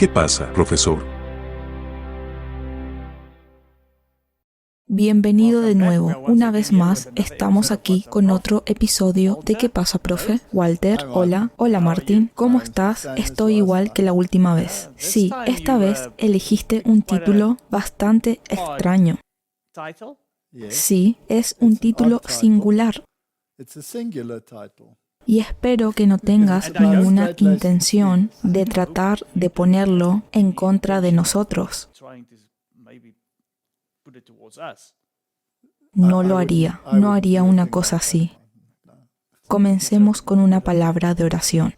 ¿Qué pasa, profesor? Bienvenido de nuevo. Una vez más, estamos aquí con otro episodio de ¿Qué pasa, profe? Walter, hola. Hola, Martín. ¿Cómo estás? Estoy igual que la última vez. Sí, esta vez elegiste un título bastante extraño. Sí, es un título singular. Y espero que no tengas ninguna intención de tratar de ponerlo en contra de nosotros. No lo haría. No haría una cosa así. Comencemos con una palabra de oración.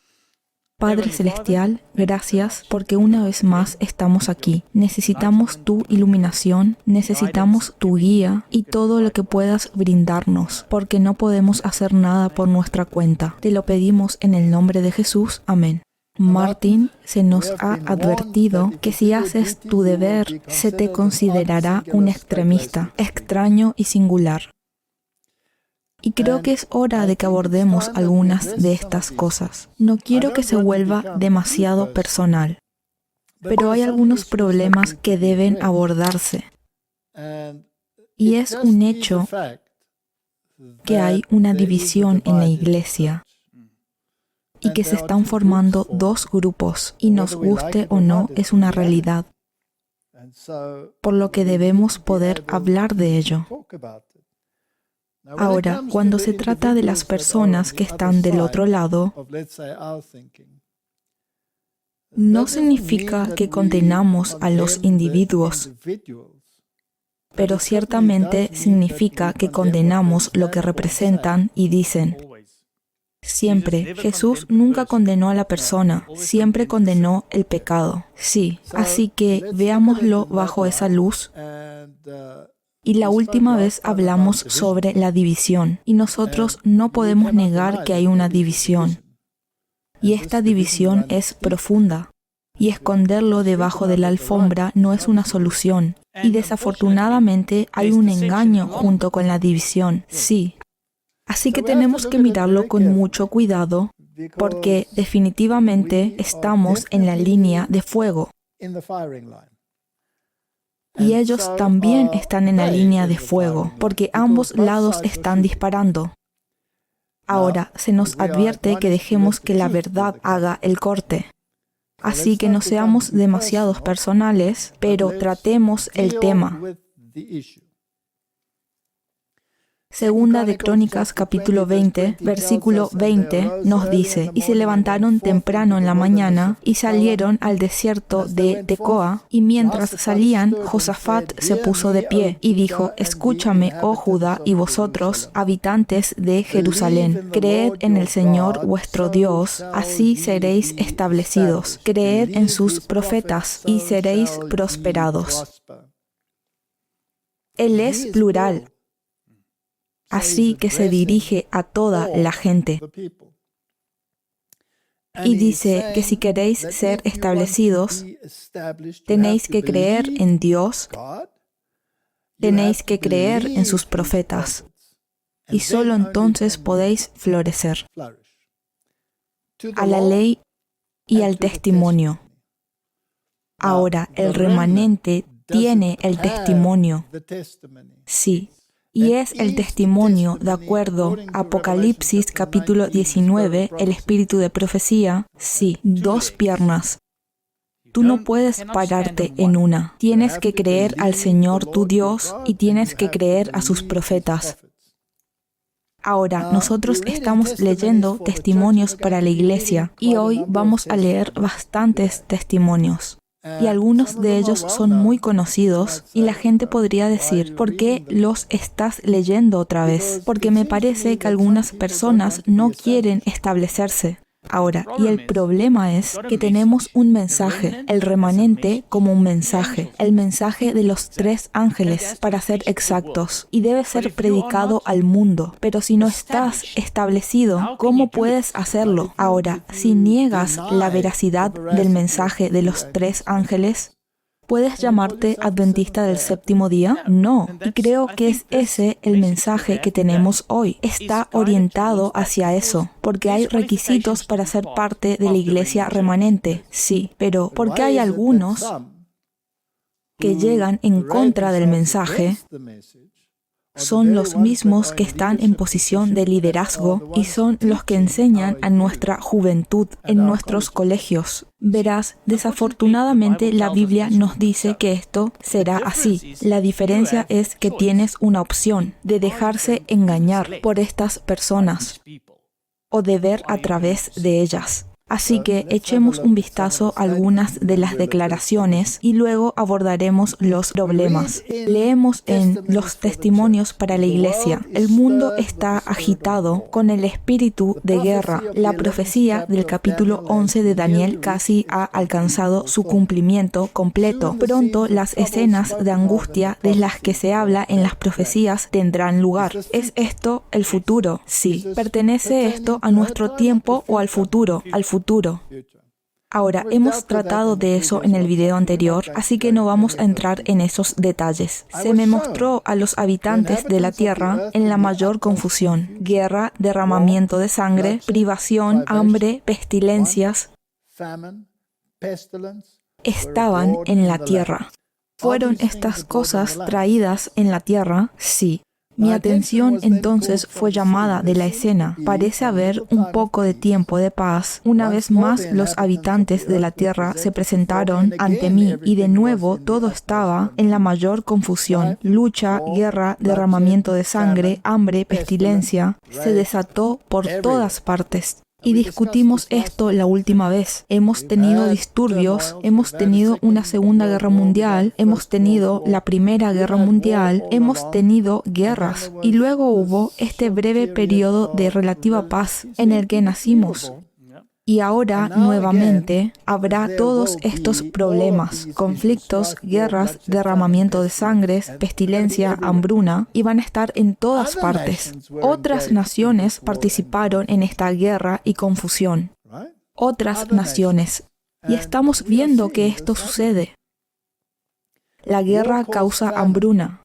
Padre Celestial, gracias porque una vez más estamos aquí. Necesitamos tu iluminación, necesitamos tu guía y todo lo que puedas brindarnos, porque no podemos hacer nada por nuestra cuenta. Te lo pedimos en el nombre de Jesús. Amén. Martín, se nos ha advertido que si haces tu deber, se te considerará un extremista, extraño y singular. Y creo que es hora de que abordemos algunas de estas cosas. No quiero que se vuelva demasiado personal, pero hay algunos problemas que deben abordarse. Y es un hecho que hay una división en la iglesia y que se están formando dos grupos, y nos guste o no, es una realidad, por lo que debemos poder hablar de ello. Ahora, cuando se trata de las personas que están del otro lado, no significa que condenamos a los individuos, pero ciertamente significa que condenamos lo que representan y dicen. Siempre, Jesús nunca condenó a la persona, siempre condenó el pecado. Sí, así que veámoslo bajo esa luz. Y la última vez hablamos sobre la división, y nosotros no podemos negar que hay una división. Y esta división es profunda, y esconderlo debajo de la alfombra no es una solución. Y desafortunadamente hay un engaño junto con la división, sí. Así que tenemos que mirarlo con mucho cuidado, porque definitivamente estamos en la línea de fuego. Y ellos también están en la línea de fuego, porque ambos lados están disparando. Ahora, se nos advierte que dejemos que la verdad haga el corte. Así que no seamos demasiados personales, pero tratemos el tema. Segunda de Crónicas, capítulo 20, versículo 20, nos dice, y se levantaron temprano en la mañana y salieron al desierto de Tecoa, y mientras salían, Josafat se puso de pie y dijo, escúchame, oh Judá, y vosotros, habitantes de Jerusalén, creed en el Señor vuestro Dios, así seréis establecidos. Creed en sus profetas y seréis prosperados. Él es plural. Así que se dirige a toda la gente. Y dice que si queréis ser establecidos, tenéis que creer en Dios, tenéis que creer en sus profetas, y solo entonces podéis florecer. A la ley y al testimonio. Ahora, el remanente tiene el testimonio. Sí. Y es el testimonio, de acuerdo a Apocalipsis capítulo 19, el espíritu de profecía, sí, dos piernas. Tú no puedes pararte en una. Tienes que creer al Señor tu Dios y tienes que creer a sus profetas. Ahora, nosotros estamos leyendo testimonios para la iglesia y hoy vamos a leer bastantes testimonios. Y algunos de ellos son muy conocidos y la gente podría decir, ¿por qué los estás leyendo otra vez? Porque me parece que algunas personas no quieren establecerse. Ahora, y el problema es que tenemos un mensaje, el remanente como un mensaje, el mensaje de los 3 ángeles, para ser exactos, y debe ser predicado al mundo. Pero si no estás establecido, ¿cómo puedes hacerlo? Ahora, si niegas la veracidad del mensaje de los 3 ángeles, ¿Puedes llamarte adventista del séptimo día? No. Y creo que es ese el mensaje que tenemos hoy. Está orientado hacia eso, porque hay requisitos para ser parte de la iglesia remanente. Sí, pero ¿por qué hay algunos que llegan en contra del mensaje? Son los mismos que están en posición de liderazgo y son los que enseñan a nuestra juventud en nuestros colegios. Verás, desafortunadamente la Biblia nos dice que esto será así. La diferencia es que tienes una opción de dejarse engañar por estas personas o de ver a través de ellas. Así que echemos un vistazo a algunas de las declaraciones y luego abordaremos los problemas. Leemos en los testimonios para la iglesia. El mundo está agitado con el espíritu de guerra. La profecía del capítulo 11 de Daniel casi ha alcanzado su cumplimiento completo. Pronto las escenas de angustia de las que se habla en las profecías tendrán lugar. ¿Es esto el futuro? Sí. ¿Pertenece esto a nuestro tiempo o al futuro? Al futuro. Ahora, hemos tratado de eso en el video anterior, así que no vamos a entrar en esos detalles. Se me mostró a los habitantes de la tierra en la mayor confusión: guerra, derramamiento de sangre, privación, hambre, pestilencias. Estaban en la tierra. ¿Fueron estas cosas traídas en la tierra? Sí. Mi atención entonces fue llamada de la escena. Parece haber un poco de tiempo de paz. Una vez más los habitantes de la tierra se presentaron ante mí y de nuevo todo estaba en la mayor confusión. Lucha, guerra, derramamiento de sangre, hambre, pestilencia. Se desató por todas partes. Y discutimos esto la última vez. Hemos tenido disturbios, hemos tenido una Segunda Guerra Mundial, hemos tenido la Primera Guerra Mundial, hemos tenido guerras. Y luego hubo este breve periodo de relativa paz en el que nacimos. Y ahora, nuevamente, habrá todos estos problemas, conflictos, guerras, derramamiento de sangre, pestilencia, hambruna, y van a estar en todas partes. Otras naciones participaron en esta guerra y confusión. Otras naciones. Y estamos viendo que esto sucede. La guerra causa hambruna.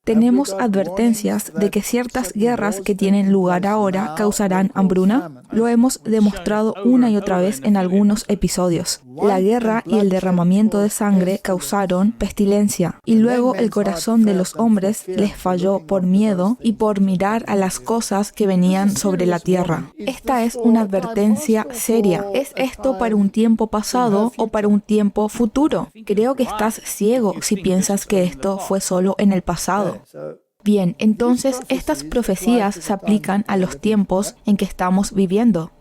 Tenemos advertencias de que ciertas guerras que tienen lugar ahora causarán hambruna. Lo hemos demostrado una y otra vez en algunos episodios. La guerra y el derramamiento de sangre causaron pestilencia, y luego el corazón de los hombres les falló por miedo y por mirar a las cosas que venían sobre la tierra. Esta es una advertencia seria. ¿Es esto para un tiempo pasado o para un tiempo futuro? Creo que estás ciego si piensas que esto fue solo en el pasado. Bien, entonces estas profecías se aplican a los tiempos en que estamos viviendo.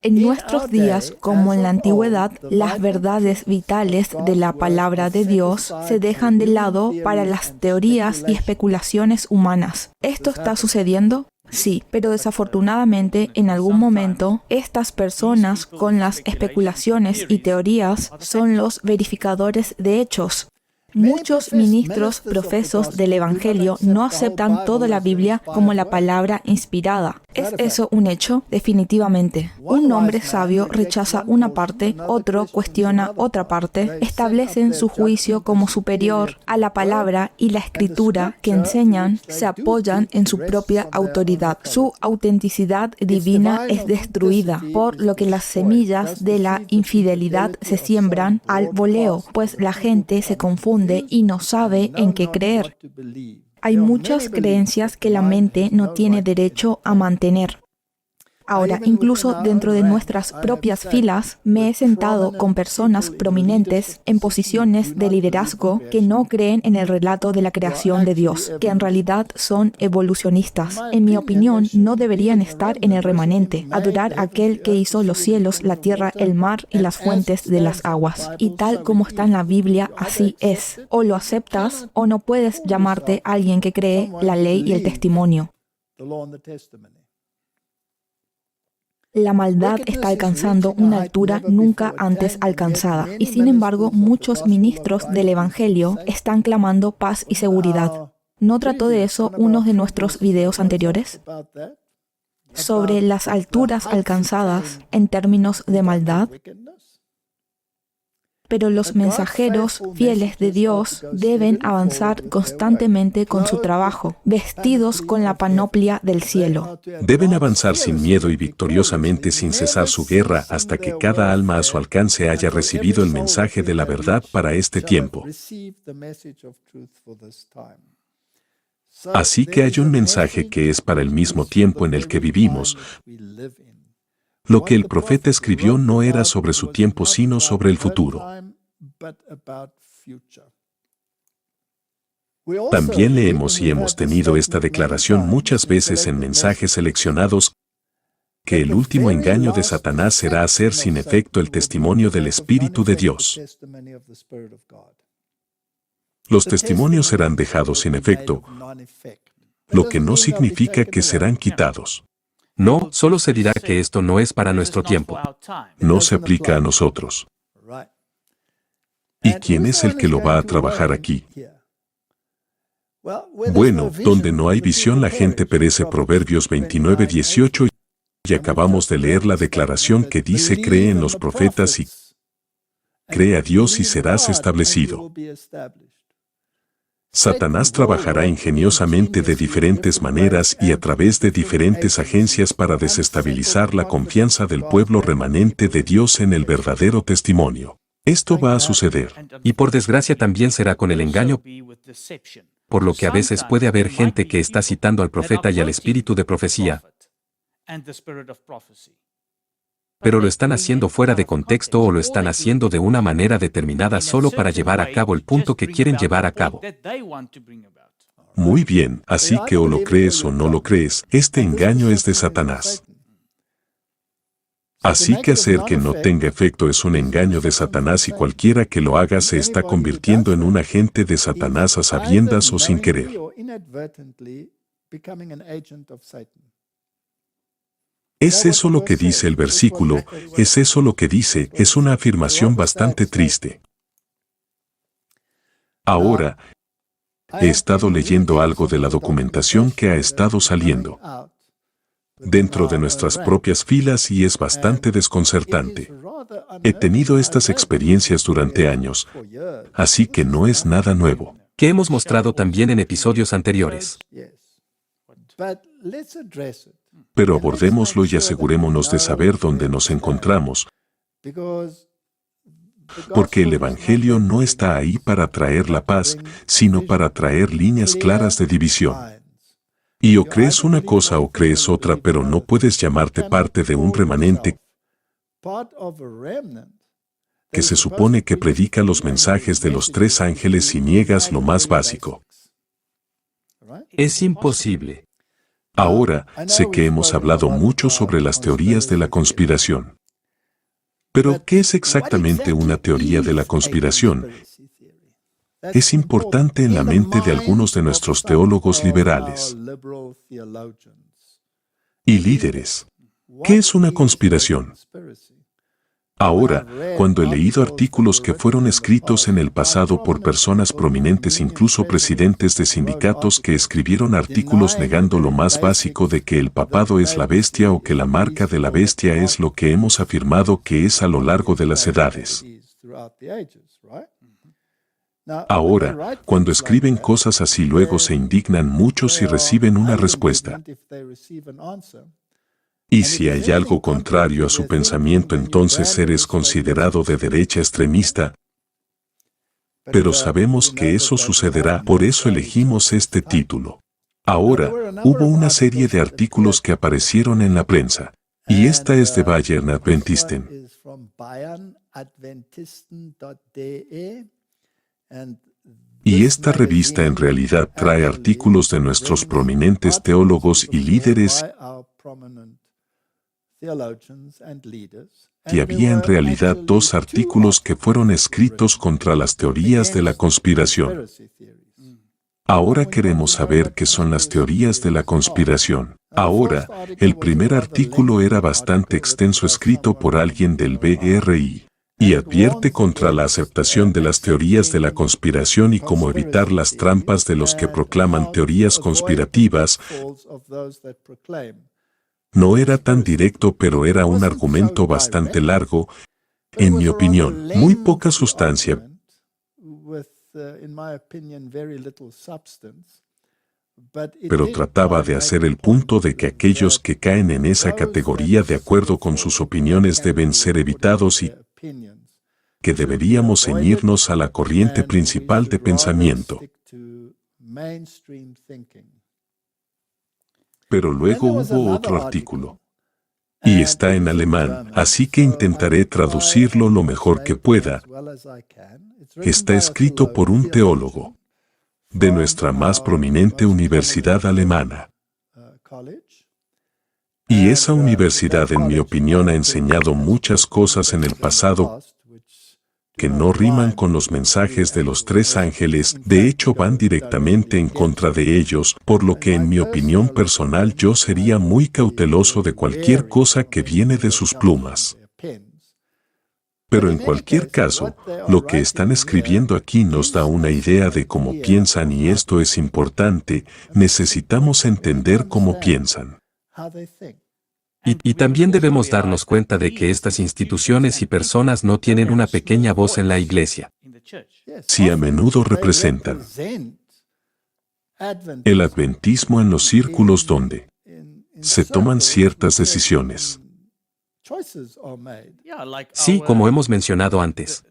En nuestros días, como en la antigüedad, las verdades vitales de la palabra de Dios se dejan de lado para las teorías y especulaciones humanas. ¿Esto está sucediendo? Sí, pero desafortunadamente en algún momento estas personas con las especulaciones y teorías son los verificadores de hechos. Muchos ministros profesos del Evangelio no aceptan toda la Biblia como la palabra inspirada. ¿Es eso un hecho? Definitivamente. Un hombre sabio rechaza una parte, otro cuestiona otra parte, establecen su juicio como superior a la palabra y la escritura que enseñan, se apoyan en su propia autoridad. Su autenticidad divina es destruida, por lo que las semillas de la infidelidad se siembran al voleo, pues la gente se confunde y no sabe en qué creer. Hay muchas creencias que la mente no tiene derecho a mantener. Ahora, incluso dentro de nuestras propias filas, me he sentado con personas prominentes en posiciones de liderazgo que no creen en el relato de la creación de Dios, que en realidad son evolucionistas. En mi opinión, no deberían estar en el remanente, adorar a aquel que hizo los cielos, la tierra, el mar y las fuentes de las aguas. Y tal como está en la Biblia, así es. O lo aceptas o no puedes llamarte alguien que cree la ley y el testimonio. La maldad está alcanzando una altura nunca antes alcanzada, y sin embargo muchos ministros del Evangelio están clamando paz y seguridad. ¿No trató de eso uno de nuestros videos anteriores? Sobre las alturas alcanzadas en términos de maldad. Pero los mensajeros fieles de Dios deben avanzar constantemente con su trabajo, vestidos con la panoplia del cielo. Deben avanzar sin miedo y victoriosamente sin cesar su guerra hasta que cada alma a su alcance haya recibido el mensaje de la verdad para este tiempo. Así que hay un mensaje que es para el mismo tiempo en el que vivimos. Lo que el profeta escribió no era sobre su tiempo, sino sobre el futuro. También leemos y hemos tenido esta declaración muchas veces en mensajes seleccionados, que el último engaño de Satanás será hacer sin efecto el testimonio del Espíritu de Dios. Los testimonios serán dejados sin efecto, lo que no significa que serán quitados. No, solo se dirá que esto no es para nuestro tiempo. No se aplica a nosotros. ¿Y quién es el que lo va a trabajar aquí? Bueno, donde no hay visión la gente perece. Proverbios 29:18. Y acabamos de leer la declaración que dice: cree en los profetas y cree a Dios y serás establecido. Satanás trabajará ingeniosamente de diferentes maneras y a través de diferentes agencias para desestabilizar la confianza del pueblo remanente de Dios en el verdadero testimonio. Esto va a suceder. Y por desgracia también será con el engaño, por lo que a veces puede haber gente que está citando al profeta y al espíritu de profecía, pero lo están haciendo fuera de contexto o lo están haciendo de una manera determinada solo para llevar a cabo el punto que quieren llevar a cabo. Muy bien, así que o lo crees o no lo crees, este engaño es de Satanás. Así que hacer que no tenga efecto es un engaño de Satanás y cualquiera que lo haga se está convirtiendo en un agente de Satanás a sabiendas o sin querer. ¿Es eso lo que dice el versículo? ¿Es eso lo que dice? Es una afirmación bastante triste. Ahora, he estado leyendo algo de la documentación que ha estado saliendo dentro de nuestras propias filas y es bastante desconcertante. He tenido estas experiencias durante años, así que no es nada nuevo. Que hemos mostrado también en episodios anteriores. Pero abordémoslo y asegurémonos de saber dónde nos encontramos, porque el Evangelio no está ahí para traer la paz, sino para traer líneas claras de división. Y o crees una cosa o crees otra, pero no puedes llamarte parte de un remanente que se supone que predica los mensajes de los tres ángeles y niegas lo más básico. Es imposible. Ahora, sé que hemos hablado mucho sobre las teorías de la conspiración. Pero, ¿qué es exactamente una teoría de la conspiración? Es importante en la mente de algunos de nuestros teólogos liberales y líderes. ¿Qué es una conspiración? Ahora, cuando he leído artículos que fueron escritos en el pasado por personas prominentes, incluso presidentes de sindicatos que escribieron artículos negando lo más básico de que el papado es la bestia o que la marca de la bestia es lo que hemos afirmado que es a lo largo de las edades. Ahora, cuando escriben cosas así, luego se indignan muchos y reciben una respuesta. Y si hay algo contrario a su pensamiento, entonces eres considerado de derecha extremista. Pero sabemos que eso sucederá, por eso elegimos este título. Ahora, hubo una serie de artículos que aparecieron en la prensa, y esta es de Bayern Adventisten. Y esta revista en realidad trae artículos de nuestros prominentes teólogos y líderes, y había en realidad dos artículos que fueron escritos contra las teorías de la conspiración. Ahora queremos saber qué son las teorías de la conspiración. Ahora, el primer artículo era bastante extenso, escrito por alguien del BRI, y advierte contra la aceptación de las teorías de la conspiración y cómo evitar las trampas de los que proclaman teorías conspirativas. No era tan directo, pero era un argumento bastante largo, en mi opinión, muy poca sustancia, pero trataba de hacer el punto de que aquellos que caen en esa categoría de acuerdo con sus opiniones deben ser evitados y que deberíamos ceñirnos a la corriente principal de pensamiento. Pero luego hubo otro artículo. Y está en alemán, así que intentaré traducirlo lo mejor que pueda. Está escrito por un teólogo de nuestra más prominente universidad alemana. Y esa universidad, en mi opinión, ha enseñado muchas cosas en el pasado que no riman con los mensajes de los tres ángeles, de hecho van directamente en contra de ellos, por lo que en mi opinión personal yo sería muy cauteloso de cualquier cosa que viene de sus plumas. Pero en cualquier caso, lo que están escribiendo aquí nos da una idea de cómo piensan y esto es importante, necesitamos entender cómo piensan. Y también debemos darnos cuenta de que estas instituciones y personas no tienen una pequeña voz en la iglesia. Sí, a menudo representan el adventismo en los círculos donde se toman ciertas decisiones. Sí, como hemos mencionado antes.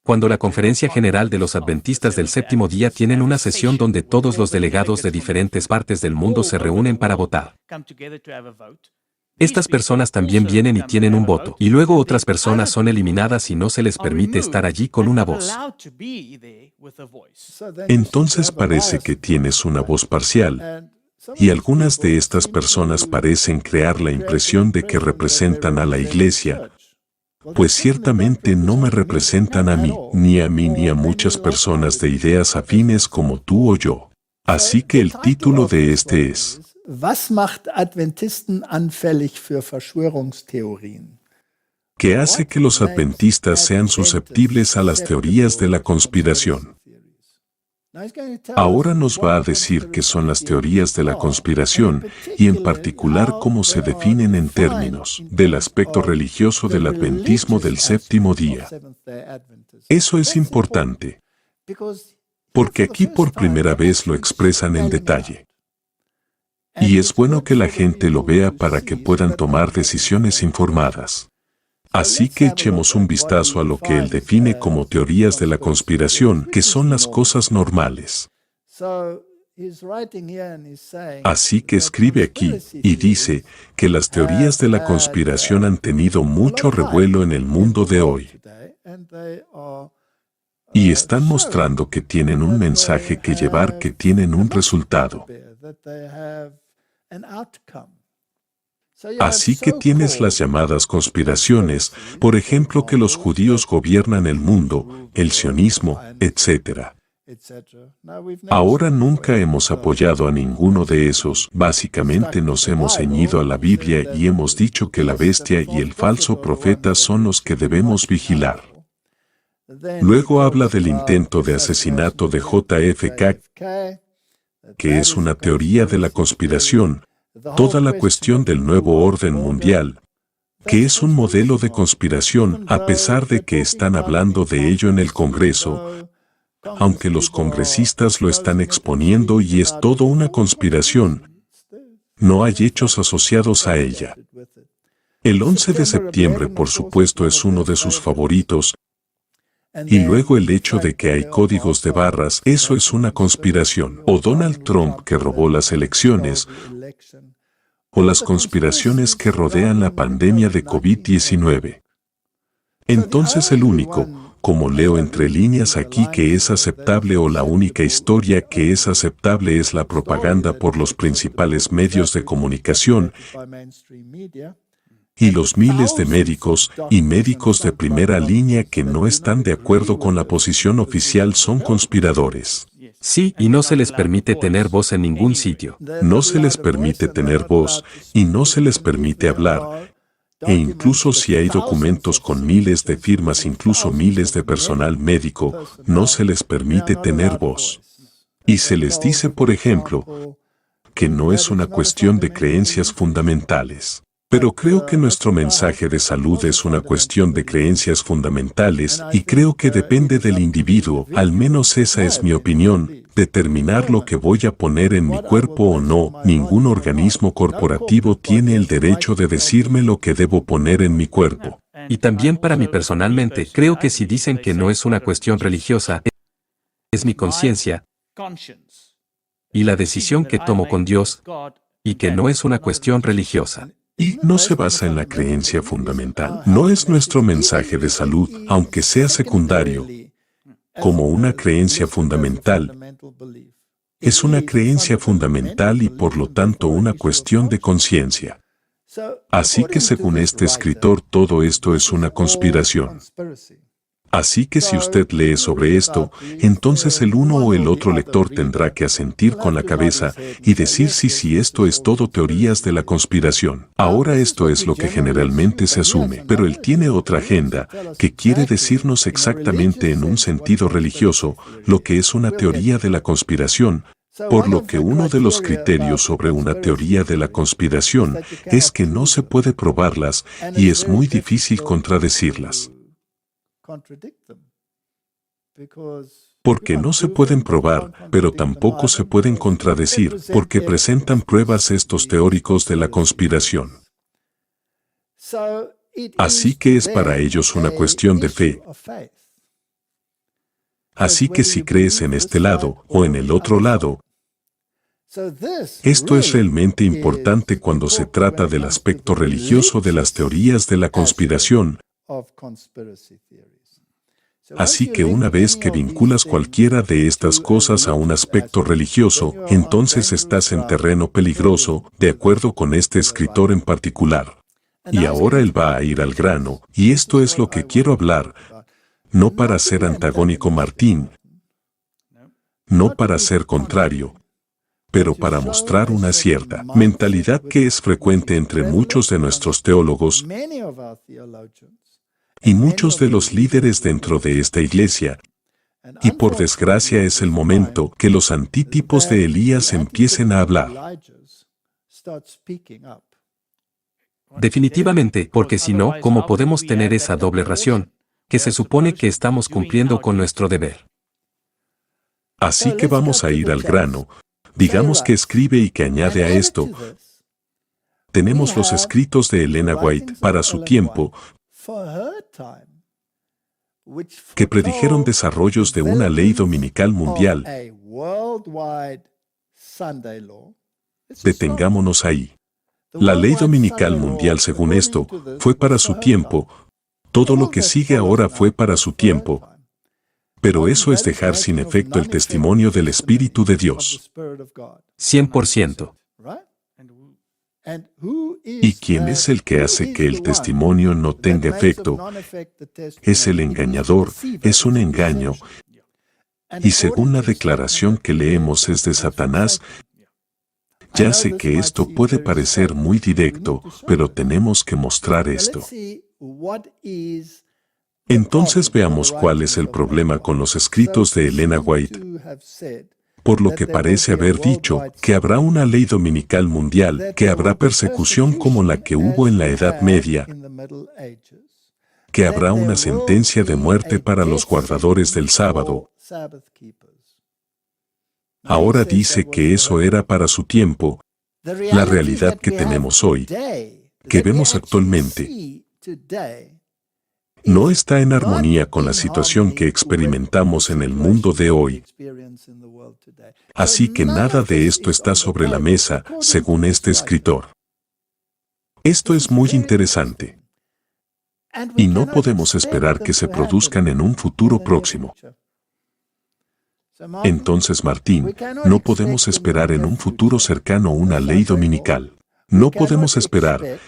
Cuando la Conferencia General de los Adventistas del Séptimo Día tienen una sesión donde todos los delegados de diferentes partes del mundo se reúnen para votar. Estas personas también vienen y tienen un voto, y luego otras personas son eliminadas y no se les permite estar allí con una voz. Entonces parece que tienes una voz parcial, y algunas de estas personas parecen crear la impresión de que representan a la iglesia, pues ciertamente no me representan a mí, ni a muchas personas de ideas afines como tú o yo. Así que el título de este es Was macht Adventisten anfällig für Verschwörungstheorien? ¿Qué hace que los adventistas sean susceptibles a las teorías de la conspiración? Ahora nos va a decir qué son las teorías de la conspiración y en particular cómo se definen en términos del aspecto religioso del adventismo del séptimo día. Eso es importante, porque aquí por primera vez lo expresan en detalle. Y es bueno que la gente lo vea para que puedan tomar decisiones informadas. Así que echemos un vistazo a lo que él define como teorías de la conspiración, que son las cosas normales. Así que escribe aquí, y dice, que las teorías de la conspiración han tenido mucho revuelo en el mundo de hoy. Y están mostrando que tienen un mensaje que llevar, que tienen un resultado. Así que tienes las llamadas conspiraciones, por ejemplo que los judíos gobiernan el mundo, el sionismo, etc. Ahora nunca hemos apoyado a ninguno de esos, básicamente nos hemos ceñido a la Biblia y hemos dicho que la bestia y el falso profeta son los que debemos vigilar. Luego habla del intento de asesinato de JFK, que es una teoría de la conspiración, toda la cuestión del nuevo orden mundial, que es un modelo de conspiración a pesar de que están hablando de ello en el Congreso, aunque los congresistas lo están exponiendo y es todo una conspiración, no hay hechos asociados a ella. El 11 de septiembre, por supuesto, es uno de sus favoritos, y luego el hecho de que hay códigos de barras, eso es una conspiración. O Donald Trump que robó las elecciones, o las conspiraciones que rodean la pandemia de COVID-19. Entonces el único, como leo entre líneas aquí, que es aceptable o la única historia que es aceptable es la propaganda por los principales medios de comunicación y los miles de médicos y médicos de primera línea que no están de acuerdo con la posición oficial son conspiradores. Sí, y no se les permite tener voz en ningún sitio. No se les permite tener voz y no se les permite hablar. E incluso si hay documentos con miles de firmas, incluso miles de personal médico, no se les permite tener voz. Y se les dice, por ejemplo, que no es una cuestión de creencias fundamentales. Pero creo que nuestro mensaje de salud es una cuestión de creencias fundamentales y creo que depende del individuo, al menos esa es mi opinión, determinar lo que voy a poner en mi cuerpo o no. Ningún organismo corporativo tiene el derecho de decirme lo que debo poner en mi cuerpo. Y también para mí personalmente, creo que si dicen que no es una cuestión religiosa, es mi conciencia y la decisión que tomo con Dios, y que no es una cuestión religiosa. Y no se basa en la creencia fundamental. No es nuestro mensaje de salud, aunque sea secundario, como una creencia fundamental. Es una creencia fundamental y por lo tanto una cuestión de conciencia. Así que según este escritor todo esto es una conspiración. Así que si usted lee sobre esto, entonces el uno o el otro lector tendrá que asentir con la cabeza y decir si esto es todo teorías de la conspiración. Ahora esto es lo que generalmente se asume, pero él tiene otra agenda que quiere decirnos exactamente en un sentido religioso lo que es una teoría de la conspiración. Por lo que uno de los criterios sobre una teoría de la conspiración es que no se puede probarlas y es muy difícil contradecirlas. Porque no se pueden probar, pero tampoco se pueden contradecir, porque presentan pruebas estos teóricos de la conspiración. Así que es para ellos una cuestión de fe. Así que si crees en este lado o en el otro lado, esto es realmente importante cuando se trata del aspecto religioso de las teorías de la conspiración. Así que una vez que vinculas cualquiera de estas cosas a un aspecto religioso, entonces estás en terreno peligroso, de acuerdo con este escritor en particular. Y ahora él va a ir al grano, y esto es lo que quiero hablar, no para ser antagónico Martín, no para ser contrario, pero para mostrar una cierta mentalidad que es frecuente entre muchos de nuestros teólogos y muchos de los líderes dentro de esta iglesia. Y por desgracia es el momento que los antítipos de Elías empiecen a hablar. Definitivamente, porque si no, ¿cómo podemos tener esa doble ración, que se supone que estamos cumpliendo con nuestro deber? Así que vamos a ir al grano. Digamos que escribe y que añade a esto. Tenemos los escritos de Elena White para su tiempo, que predijeron desarrollos de una ley dominical mundial. Detengámonos ahí. La ley dominical mundial, según esto, fue para su tiempo. Todo lo que sigue ahora fue para su tiempo. Pero eso es dejar sin efecto el testimonio del Espíritu de Dios. 100%. ¿Y quién es el que hace que el testimonio no tenga efecto? Es el engañador, es un engaño. Y según la declaración que leemos es de Satanás. Ya sé que esto puede parecer muy directo, pero tenemos que mostrar esto. Entonces veamos cuál es el problema con los escritos de Elena White. Por lo que parece haber dicho que habrá una ley dominical mundial, que habrá persecución como la que hubo en la Edad Media, que habrá una sentencia de muerte para los guardadores del sábado. Ahora dice que eso era para su tiempo. La realidad que tenemos hoy, que vemos actualmente, no está en armonía con la situación que experimentamos en el mundo de hoy. Así que nada de esto está sobre la mesa, según este escritor. Esto es muy interesante. Y no podemos esperar que se produzcan en un futuro próximo. Entonces, Martín, no podemos esperar en un futuro cercano una ley dominical. No podemos esperar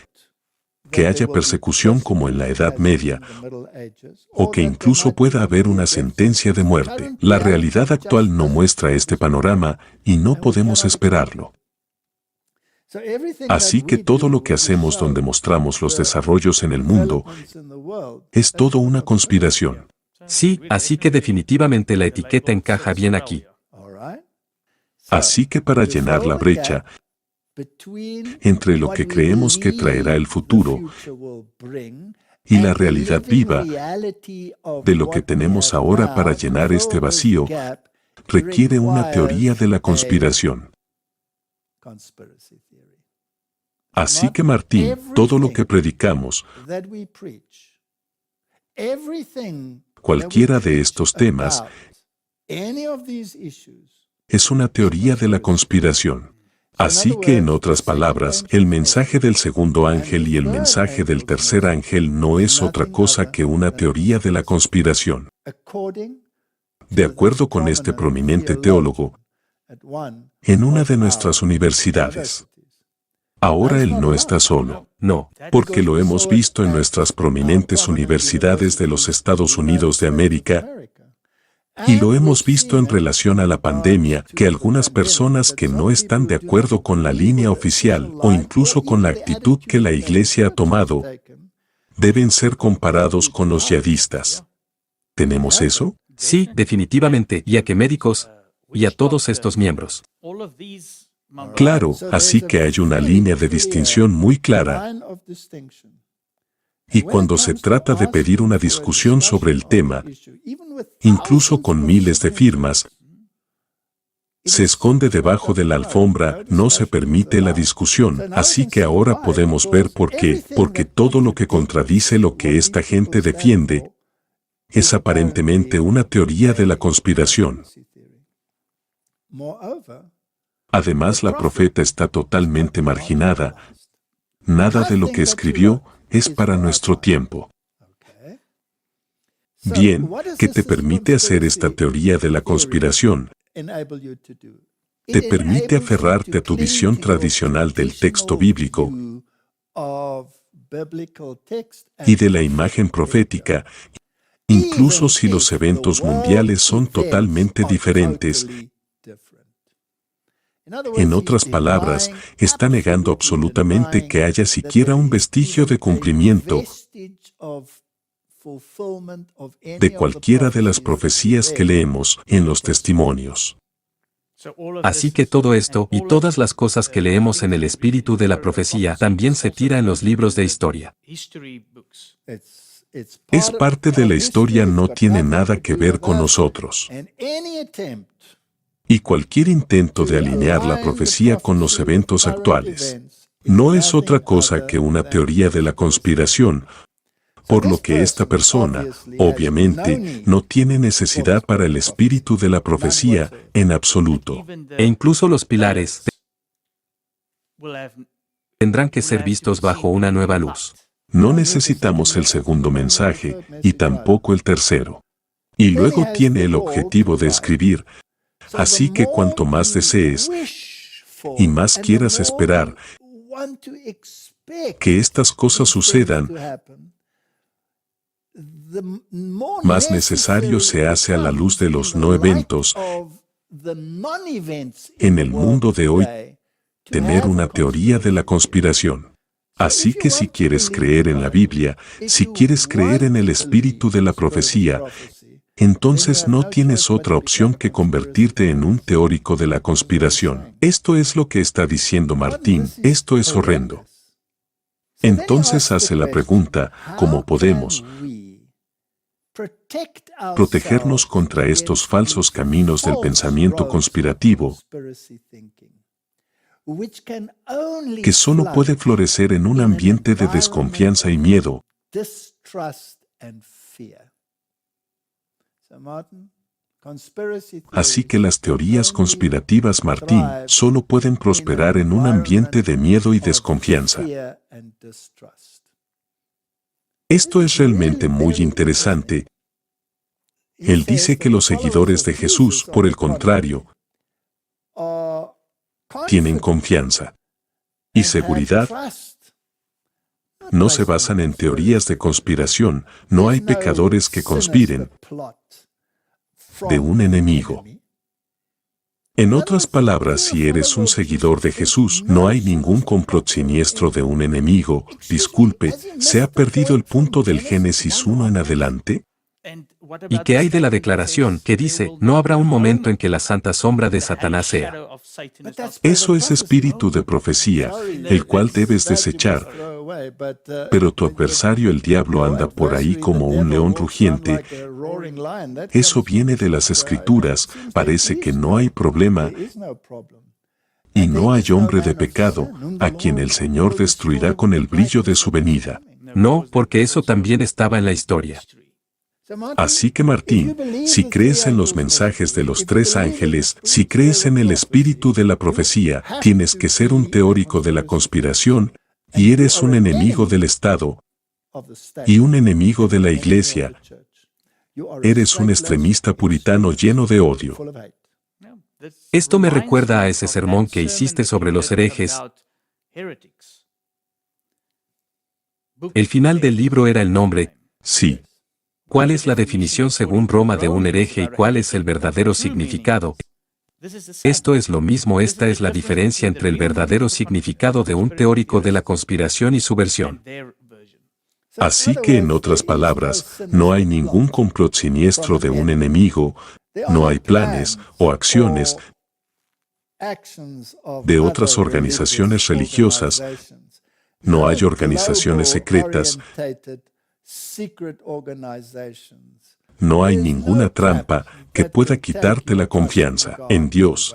que haya persecución como en la Edad Media, o que incluso pueda haber una sentencia de muerte. La realidad actual no muestra este panorama y no podemos esperarlo. Así que todo lo que hacemos donde mostramos los desarrollos en el mundo es todo una conspiración. Sí, así que definitivamente la etiqueta encaja bien aquí. Así que para llenar la brecha, entre lo que creemos que traerá el futuro y la realidad viva de lo que tenemos ahora para llenar este vacío, requiere una teoría de la conspiración. Así que Martín, todo lo que predicamos, cualquiera de estos temas, es una teoría de la conspiración. Así que, en otras palabras, el mensaje del segundo ángel y el mensaje del tercer ángel no es otra cosa que una teoría de la conspiración. De acuerdo con este prominente teólogo, en una de nuestras universidades. Ahora él no está solo. No, porque lo hemos visto en nuestras prominentes universidades de los Estados Unidos de América, y lo hemos visto en relación a la pandemia, que algunas personas que no están de acuerdo con la línea oficial o incluso con la actitud que la Iglesia ha tomado, deben ser comparados con los yihadistas. ¿Tenemos eso? Sí, definitivamente, y a qué médicos, y a todos estos miembros. Claro, así que hay una línea de distinción muy clara. Y cuando se trata de pedir una discusión sobre el tema, incluso con miles de firmas, se esconde debajo de la alfombra, no se permite la discusión. Así que ahora podemos ver por qué, porque todo lo que contradice lo que esta gente defiende es aparentemente una teoría de la conspiración. Además, la profeta está totalmente marginada. Nada de lo que escribió es para nuestro tiempo. Bien, ¿qué te permite hacer esta teoría de la conspiración? Te permite aferrarte a tu visión tradicional del texto bíblico y de la imagen profética, incluso si los eventos mundiales son totalmente diferentes. En otras palabras, está negando absolutamente que haya siquiera un vestigio de cumplimiento de cualquiera de las profecías que leemos en los testimonios. Así que todo esto y todas las cosas que leemos en el espíritu de la profecía también se tira en los libros de historia. Es parte de la historia, no tiene nada que ver con nosotros. Y cualquier intento de alinear la profecía con los eventos actuales no es otra cosa que una teoría de la conspiración, por lo que esta persona, obviamente, no tiene necesidad para el espíritu de la profecía en absoluto. E incluso los pilares tendrán que ser vistos bajo una nueva luz. No necesitamos el segundo mensaje y tampoco el tercero. Y luego tiene el objetivo de escribir. Así que cuanto más desees y más quieras esperar que estas cosas sucedan, más necesario se hace a la luz de los no eventos en el mundo de hoy tener una teoría de la conspiración. Así que si quieres creer en la Biblia, si quieres creer en el espíritu de la profecía, entonces no tienes otra opción que convertirte en un teórico de la conspiración. Esto es lo que está diciendo Martín, esto es horrendo. Entonces hace la pregunta, ¿cómo podemos protegernos contra estos falsos caminos del pensamiento conspirativo que solo puede florecer en un ambiente de desconfianza y miedo? Así que las teorías conspirativas, Martín, solo pueden prosperar en un ambiente de miedo y desconfianza. Esto es realmente muy interesante. Él dice que los seguidores de Jesús, por el contrario, tienen confianza y seguridad. No se basan en teorías de conspiración, no hay pecadores que conspiren de un enemigo. En otras palabras, si eres un seguidor de Jesús, no hay ningún complot siniestro de un enemigo. Disculpe, ¿se ha perdido el punto del Génesis 1 en adelante? ¿Y qué hay de la declaración que dice, no habrá un momento en que la santa sombra de Satanás sea? Eso es espíritu de profecía, el cual debes desechar. Pero tu adversario el diablo anda por ahí como un león rugiente. Eso viene de las Escrituras, parece que no hay problema. Y no hay hombre de pecado, a quien el Señor destruirá con el brillo de su venida. No, porque eso también estaba en la historia. Así que Martín, si crees en los mensajes de los tres ángeles, si crees en el espíritu de la profecía, tienes que ser un teórico de la conspiración, y eres un enemigo del Estado, y un enemigo de la Iglesia. Eres un extremista puritano lleno de odio. Esto me recuerda a ese sermón que hiciste sobre los herejes. El final del libro era el nombre. Sí. ¿Cuál es la definición según Roma de un hereje y cuál es el verdadero significado? Esto es lo mismo, esta es la diferencia entre el verdadero significado de un teórico de la conspiración y su versión. Así que, en otras palabras, no hay ningún complot siniestro de un enemigo, no hay planes o acciones de otras organizaciones religiosas, no hay organizaciones secretas, no hay ninguna trampa que pueda quitarte la confianza en Dios.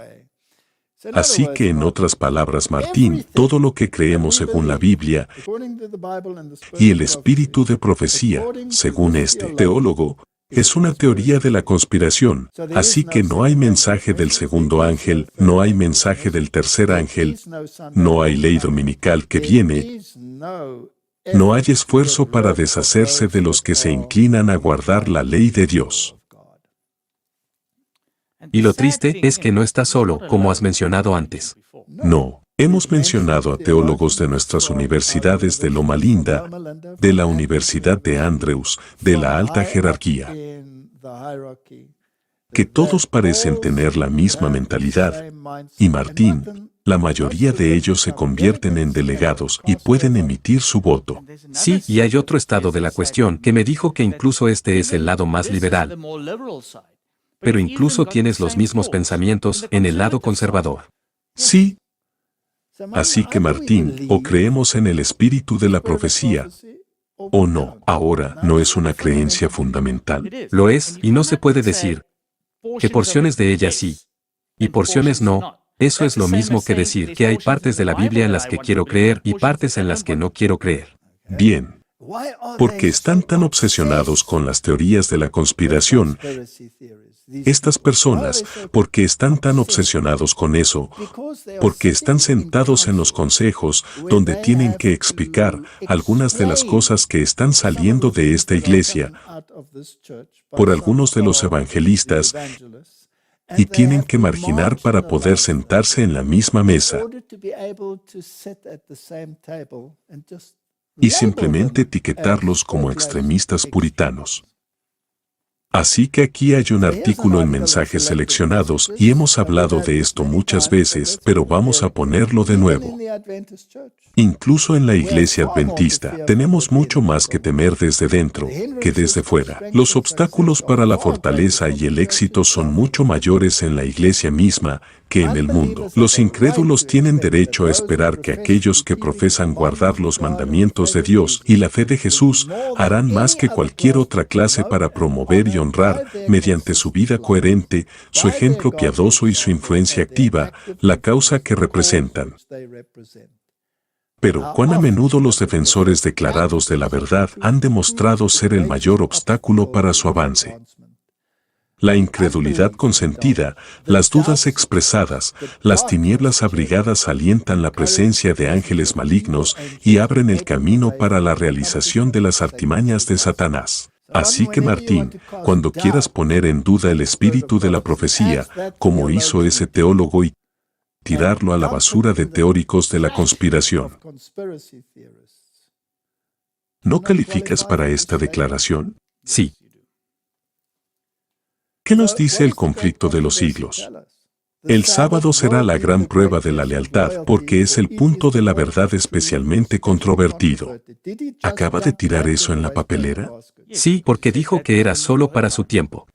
Así que, en otras palabras, Martín, todo lo que creemos según la Biblia y el espíritu de profecía, según este teólogo, es una teoría de la conspiración. Así que no hay mensaje del segundo ángel, no hay mensaje del tercer ángel, no hay ley dominical que viene, no hay esfuerzo para deshacerse de los que se inclinan a guardar la ley de Dios. Y lo triste es que no estás solo, como has mencionado antes. No, hemos mencionado a teólogos de nuestras universidades de Loma Linda, de la Universidad de Andrews, de la alta jerarquía, que todos parecen tener la misma mentalidad. Y Martín, la mayoría de ellos se convierten en delegados y pueden emitir su voto. Sí, y hay otro estado de la cuestión que me dijo que incluso este es el lado más liberal. Pero incluso tienes los mismos pensamientos en el lado conservador. Sí. Así que Martín, o creemos en el espíritu de la profecía, o no. Ahora, no es una creencia fundamental. Lo es, y no se puede decir que porciones de ella sí, y porciones no. Eso es lo mismo que decir que hay partes de la Biblia en las que quiero creer y partes en las que no quiero creer. Bien. Porque están tan obsesionados con las teorías de la conspiración, estas personas, porque están tan obsesionados con eso, porque están sentados en los consejos donde tienen que explicar algunas de las cosas que están saliendo de esta iglesia por algunos de los evangelistas y tienen que marginar para poder sentarse en la misma mesa y simplemente etiquetarlos como extremistas puritanos. Así que aquí hay un artículo en Mensajes Seleccionados y hemos hablado de esto muchas veces, pero vamos a ponerlo de nuevo. Incluso en la iglesia adventista, tenemos mucho más que temer desde dentro que desde fuera. Los obstáculos para la fortaleza y el éxito son mucho mayores en la iglesia misma que en el mundo. Los incrédulos tienen derecho a esperar que aquellos que profesan guardar los mandamientos de Dios y la fe de Jesús harán más que cualquier otra clase para promover y honrar, mediante su vida coherente, su ejemplo piadoso y su influencia activa, la causa que representan. Pero cuán a menudo los defensores declarados de la verdad han demostrado ser el mayor obstáculo para su avance. La incredulidad consentida, las dudas expresadas, las tinieblas abrigadas alientan la presencia de ángeles malignos y abren el camino para la realización de las artimañas de Satanás. Así que Martín, cuando quieras poner en duda el espíritu de la profecía, como hizo ese teólogo, y tirarlo a la basura de teóricos de la conspiración. ¿No calificas para esta declaración? Sí. ¿Qué nos dice el conflicto de los siglos? El sábado será la gran prueba de la lealtad porque es el punto de la verdad especialmente controvertido. ¿Acaba de tirar eso en la papelera? Sí, porque dijo que era solo para su tiempo.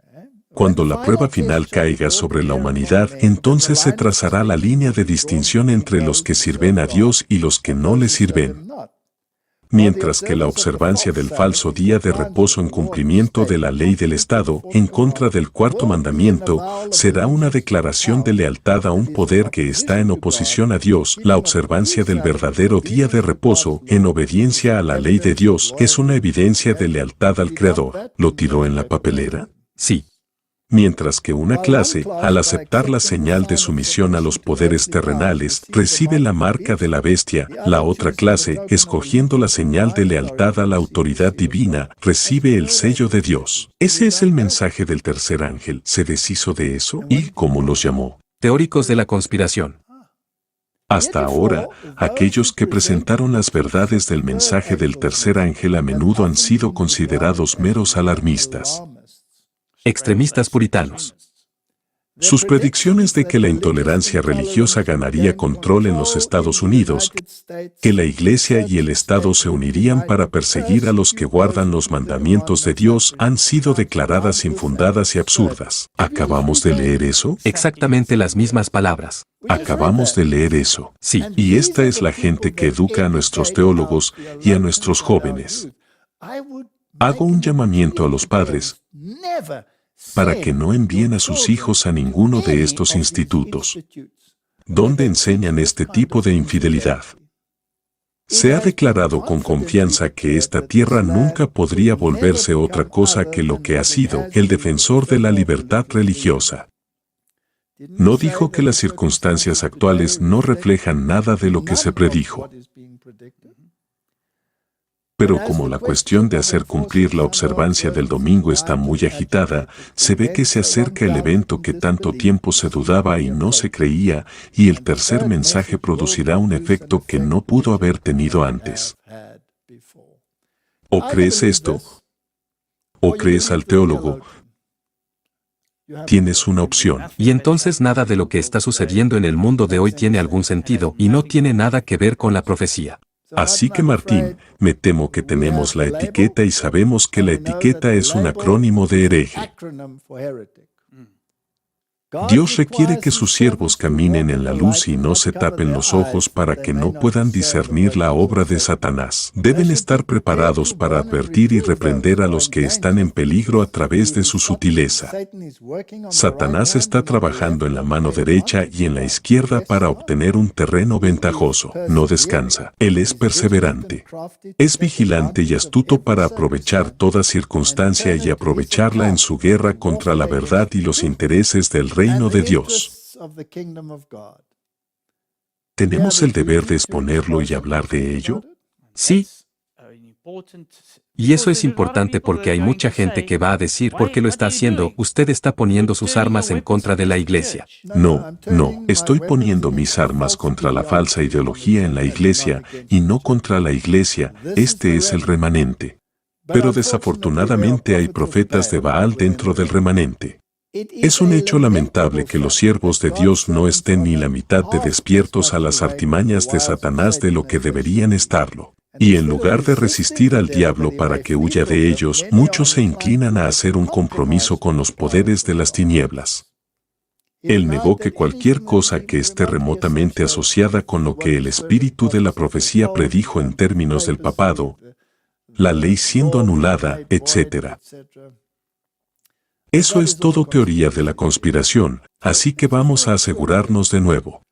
Cuando la prueba final caiga sobre la humanidad, entonces se trazará la línea de distinción entre los que sirven a Dios y los que no le sirven. Mientras que la observancia del falso día de reposo en cumplimiento de la ley del Estado, en contra del cuarto mandamiento, será una declaración de lealtad a un poder que está en oposición a Dios. La observancia del verdadero día de reposo, en obediencia a la ley de Dios, es una evidencia de lealtad al Creador. ¿Lo tiró en la papelera? Sí. Mientras que una clase, al aceptar la señal de sumisión a los poderes terrenales, recibe la marca de la bestia, la otra clase, escogiendo la señal de lealtad a la autoridad divina, recibe el sello de Dios. Ese es el mensaje del tercer ángel. ¿Se deshizo de eso? ¿Y cómo los llamó? Teóricos de la conspiración. Hasta ahora, aquellos que presentaron las verdades del mensaje del tercer ángel a menudo han sido considerados meros alarmistas. Extremistas puritanos. Sus predicciones de que la intolerancia religiosa ganaría control en los Estados Unidos, que la Iglesia y el Estado se unirían para perseguir a los que guardan los mandamientos de Dios, han sido declaradas infundadas y absurdas. ¿Acabamos de leer eso? Exactamente las mismas palabras. Acabamos de leer eso. Sí. Y esta es la gente que educa a nuestros teólogos y a nuestros jóvenes. Hago un llamamiento a los padres para que no envíen a sus hijos a ninguno de estos institutos donde enseñan este tipo de infidelidad. Se ha declarado con confianza que esta tierra nunca podría volverse otra cosa que lo que ha sido el defensor de la libertad religiosa. No dijo que las circunstancias actuales no reflejan nada de lo que se predijo. Pero como la cuestión de hacer cumplir la observancia del domingo está muy agitada, se ve que se acerca el evento que tanto tiempo se dudaba y no se creía, y el tercer mensaje producirá un efecto que no pudo haber tenido antes. ¿O crees esto? ¿O crees al teólogo? Tienes una opción. Y entonces nada de lo que está sucediendo en el mundo de hoy tiene algún sentido y no tiene nada que ver con la profecía. Así que Martín, me temo que tenemos la etiqueta y sabemos que la etiqueta es un acrónimo de hereje. Dios requiere que sus siervos caminen en la luz y no se tapen los ojos para que no puedan discernir la obra de Satanás. Deben estar preparados para advertir y reprender a los que están en peligro a través de su sutileza. Satanás está trabajando en la mano derecha y en la izquierda para obtener un terreno ventajoso. No descansa. Él es perseverante. Es vigilante y astuto para aprovechar toda circunstancia y aprovecharla en su guerra contra la verdad y los intereses del reino de Dios. ¿Tenemos el deber de exponerlo y hablar de ello? Sí. Y eso es importante porque hay mucha gente que va a decir, ¿por qué lo está haciendo? Usted está poniendo sus armas en contra de la iglesia. No, estoy poniendo mis armas contra la falsa ideología en la iglesia y no contra la iglesia. Este es el remanente. Pero desafortunadamente hay profetas de Baal dentro del remanente. Es un hecho lamentable que los siervos de Dios no estén ni la mitad de despiertos a las artimañas de Satanás de lo que deberían estarlo. Y en lugar de resistir al diablo para que huya de ellos, muchos se inclinan a hacer un compromiso con los poderes de las tinieblas. Él negó que cualquier cosa que esté remotamente asociada con lo que el espíritu de la profecía predijo en términos del papado, la ley siendo anulada, etc. Eso es todo teoría de la conspiración, así que vamos a asegurarnos de nuevo.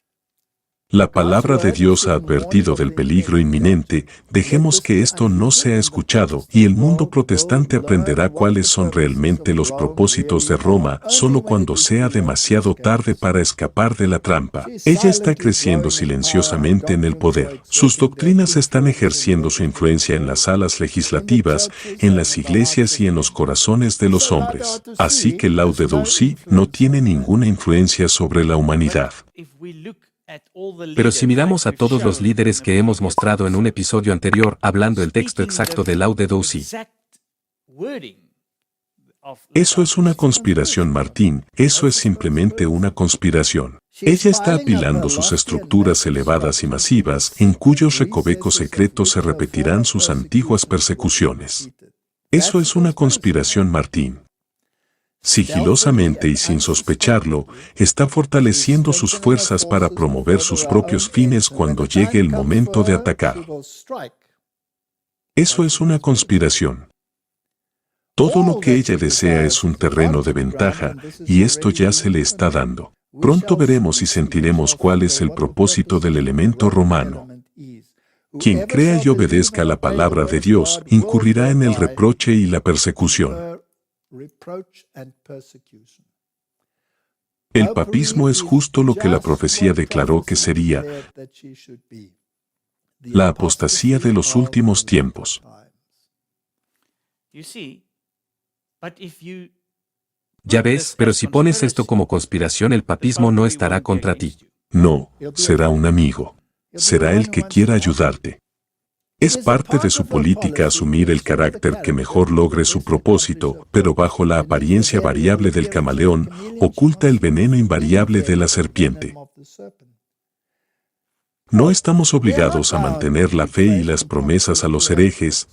La palabra de Dios ha advertido del peligro inminente, dejemos que esto no sea escuchado y el mundo protestante aprenderá cuáles son realmente los propósitos de Roma solo cuando sea demasiado tarde para escapar de la trampa. Ella está creciendo silenciosamente en el poder. Sus doctrinas están ejerciendo su influencia en las salas legislativas, en las iglesias y en los corazones de los hombres. Así que Laudato Si no tiene ninguna influencia sobre la humanidad. Pero si miramos a todos los líderes que hemos mostrado en un episodio anterior hablando el texto exacto de Laudato Si. Eso es una conspiración, Martín, eso es simplemente una conspiración. Ella está apilando sus estructuras elevadas y masivas, en cuyos recovecos secretos se repetirán sus antiguas persecuciones. Eso es una conspiración, Martín. Sigilosamente y sin sospecharlo, está fortaleciendo sus fuerzas para promover sus propios fines cuando llegue el momento de atacar. Eso es una conspiración. Todo lo que ella desea es un terreno de ventaja, y esto ya se le está dando. Pronto veremos y sentiremos cuál es el propósito del elemento romano. Quien crea y obedezca la palabra de Dios incurrirá en el reproche y la persecución. El papismo es justo lo que la profecía declaró que sería: la apostasía de los últimos tiempos. Ya ves, pero si pones esto como conspiración, el papismo no estará contra ti. No, será un amigo. Será el que quiera ayudarte. Es parte de su política asumir el carácter que mejor logre su propósito, pero bajo la apariencia variable del camaleón, oculta el veneno invariable de la serpiente. No estamos obligados a mantener la fe y las promesas a los herejes.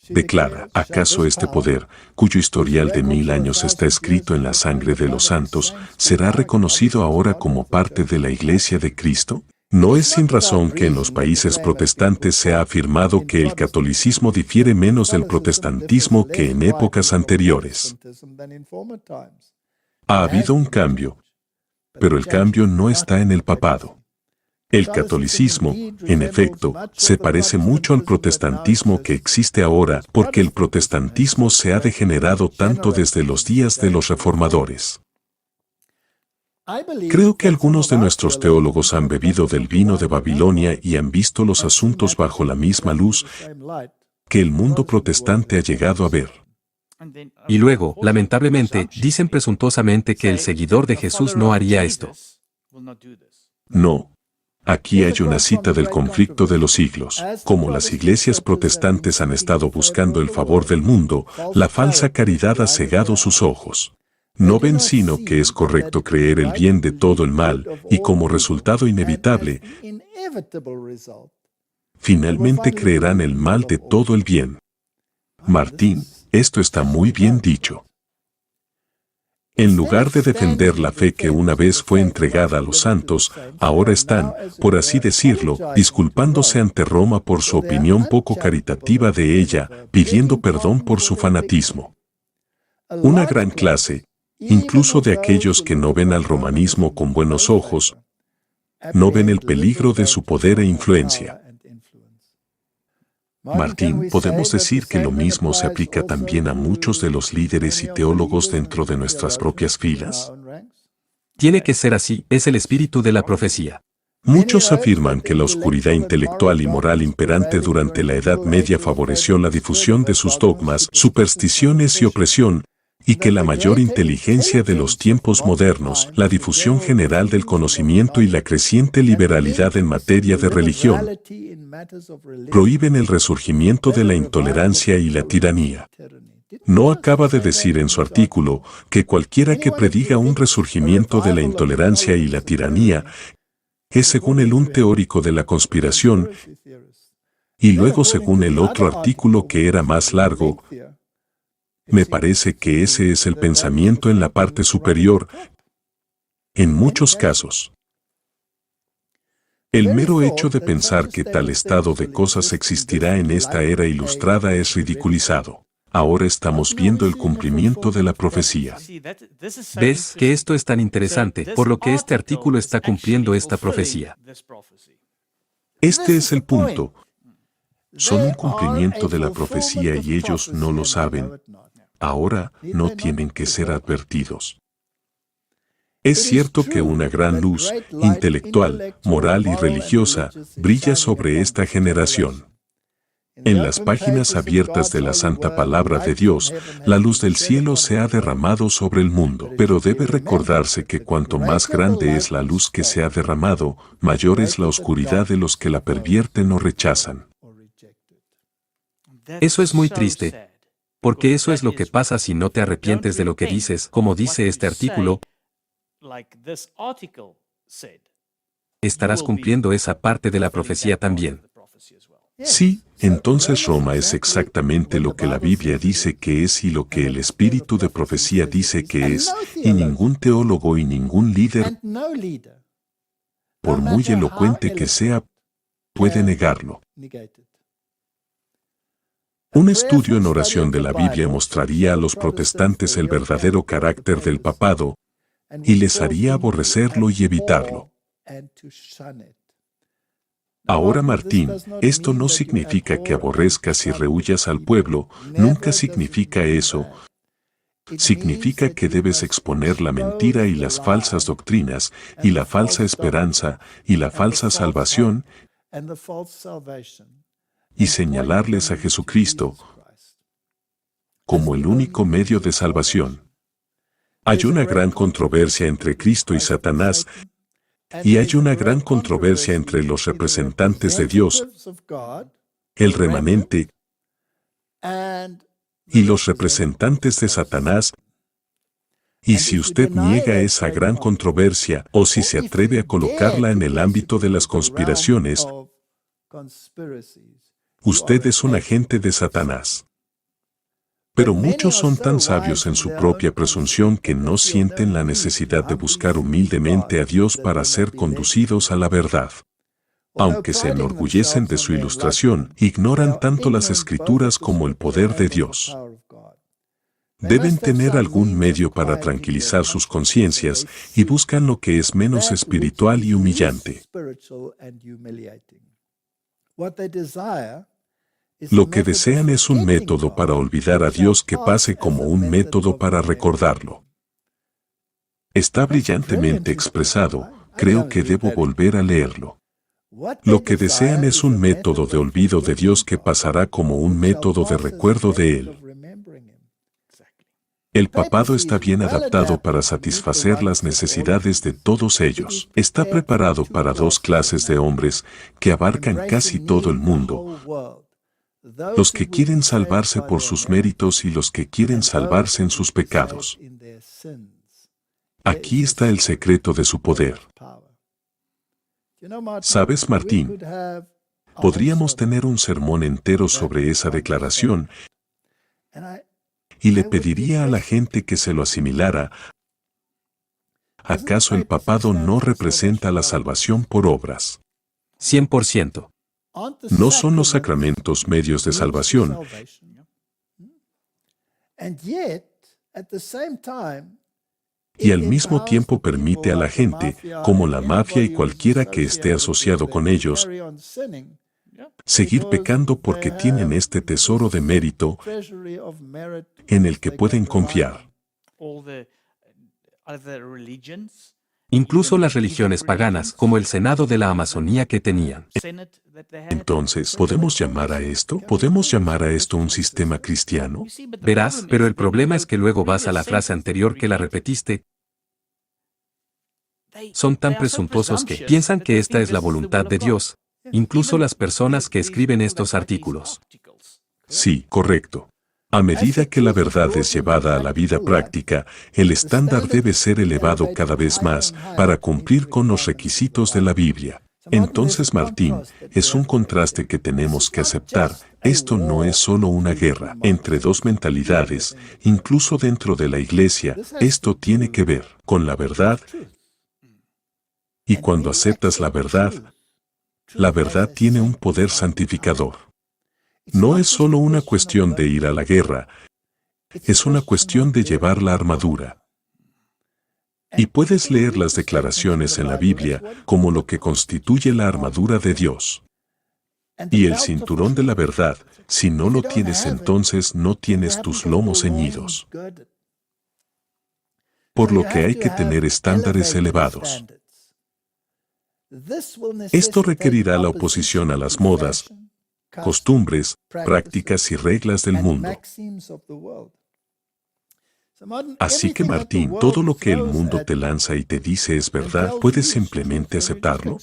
Declara: ¿acaso este poder, cuyo historial de 1000 años está escrito en la sangre de los santos, será reconocido ahora como parte de la Iglesia de Cristo? No es sin razón que en los países protestantes se ha afirmado que el catolicismo difiere menos del protestantismo que en épocas anteriores. Ha habido un cambio, pero el cambio no está en el papado. El catolicismo, en efecto, se parece mucho al protestantismo que existe ahora, porque el protestantismo se ha degenerado tanto desde los días de los reformadores. Creo que algunos de nuestros teólogos han bebido del vino de Babilonia y han visto los asuntos bajo la misma luz que el mundo protestante ha llegado a ver. Y luego, lamentablemente, dicen presuntuosamente que el seguidor de Jesús no haría esto. No. Aquí hay una cita del conflicto de los siglos. Como las iglesias protestantes han estado buscando el favor del mundo, la falsa caridad ha cegado sus ojos. No ven sino que es correcto creer el bien de todo el mal, y como resultado inevitable, finalmente creerán el mal de todo el bien. Martín, esto está muy bien dicho. En lugar de defender la fe que una vez fue entregada a los santos, ahora están, por así decirlo, disculpándose ante Roma por su opinión poco caritativa de ella, pidiendo perdón por su fanatismo. Una gran clase, incluso de aquellos que no ven al romanismo con buenos ojos, no ven el peligro de su poder e influencia. Martín, ¿podemos decir que lo mismo se aplica también a muchos de los líderes y teólogos dentro de nuestras propias filas? Tiene que ser así, es el espíritu de la profecía. Muchos afirman que la oscuridad intelectual y moral imperante durante la Edad Media favoreció la difusión de sus dogmas, supersticiones y opresión, y que la mayor inteligencia de los tiempos modernos, la difusión general del conocimiento y la creciente liberalidad en materia de religión, prohíben el resurgimiento de la intolerancia y la tiranía. No acaba de decir en su artículo que cualquiera que prediga un resurgimiento de la intolerancia y la tiranía es según un teórico de la conspiración, y luego según el otro artículo que era más largo. Me parece que ese es el pensamiento en la parte superior, en muchos casos. El mero hecho de pensar que tal estado de cosas existirá en esta era ilustrada es ridiculizado. Ahora estamos viendo el cumplimiento de la profecía. ¿Ves que esto es tan interesante, por lo que este artículo está cumpliendo esta profecía? Este es el punto. Son un cumplimiento de la profecía y ellos no lo saben. Ahora no tienen que ser advertidos. Es cierto que una gran luz, intelectual, moral y religiosa, brilla sobre esta generación. En las páginas abiertas de la Santa Palabra de Dios, la luz del cielo se ha derramado sobre el mundo. Pero debe recordarse que cuanto más grande es la luz que se ha derramado, mayor es la oscuridad de los que la pervierten o rechazan. Eso es muy triste. Porque eso es lo que pasa si no te arrepientes de lo que dices, como dice este artículo. Estarás cumpliendo esa parte de la profecía también. Sí, entonces Roma es exactamente lo que la Biblia dice que es y lo que el espíritu de profecía dice que es, y ningún teólogo y ningún líder, por muy elocuente que sea, puede negarlo. Un estudio en oración de la Biblia mostraría a los protestantes el verdadero carácter del papado y les haría aborrecerlo y evitarlo. Ahora, Martín, esto no significa que aborrezcas y rehuyas al pueblo, nunca significa eso. Significa que debes exponer la mentira y las falsas doctrinas, y la falsa esperanza, y la falsa salvación, y señalarles a Jesucristo como el único medio de salvación. Hay una gran controversia entre Cristo y Satanás, y hay una gran controversia entre los representantes de Dios, el remanente, y los representantes de Satanás. Y si usted niega esa gran controversia, o si se atreve a colocarla en el ámbito de las conspiraciones, usted es un agente de Satanás. Pero muchos son tan sabios en su propia presunción que no sienten la necesidad de buscar humildemente a Dios para ser conducidos a la verdad. Aunque se enorgullecen de su ilustración, ignoran tanto las Escrituras como el poder de Dios. Deben tener algún medio para tranquilizar sus conciencias y buscan lo que es menos espiritual y humillante. Lo que desean es un método para olvidar a Dios que pase como un método para recordarlo. Está brillantemente expresado, creo que debo volver a leerlo. Lo que desean es un método de olvido de Dios que pasará como un método de recuerdo de Él. El papado está bien adaptado para satisfacer las necesidades de todos ellos. Está preparado para dos clases de hombres que abarcan casi todo el mundo. Los que quieren salvarse por sus méritos y los que quieren salvarse en sus pecados. Aquí está el secreto de su poder. ¿Sabes, Martín? Podríamos tener un sermón entero sobre esa declaración y le pediría a la gente que se lo asimilara. ¿Acaso el papado no representa la salvación por obras? 100%. ¿No son los sacramentos medios de salvación? Y al mismo tiempo permite a la gente, como la mafia y cualquiera que esté asociado con ellos, seguir pecando porque tienen este tesoro de mérito en el que pueden confiar. Incluso las religiones paganas, como el Senado de la Amazonía que tenían. Entonces, ¿podemos llamar a esto un sistema cristiano? Verás, pero el problema es que luego vas a la frase anterior que la repetiste. Son tan presuntuosos que piensan que esta es la voluntad de Dios, incluso las personas que escriben estos artículos. Sí, correcto. A medida que la verdad es llevada a la vida práctica, el estándar debe ser elevado cada vez más para cumplir con los requisitos de la Biblia. Entonces, Martín, es un contraste que tenemos que aceptar. Esto no es solo una guerra entre dos mentalidades, incluso dentro de la Iglesia, esto tiene que ver con la verdad. Y cuando aceptas la verdad tiene un poder santificador. No es solo una cuestión de ir a la guerra, es una cuestión de llevar la armadura. Y puedes leer las declaraciones en la Biblia como lo que constituye la armadura de Dios. Y el cinturón de la verdad, si no lo tienes, entonces no tienes tus lomos ceñidos. Por lo que hay que tener estándares elevados. Esto requerirá la oposición a las modas, costumbres, prácticas y reglas del mundo. Así que, Martín, todo lo que el mundo te lanza y te dice es verdad, ¿puedes simplemente aceptarlo?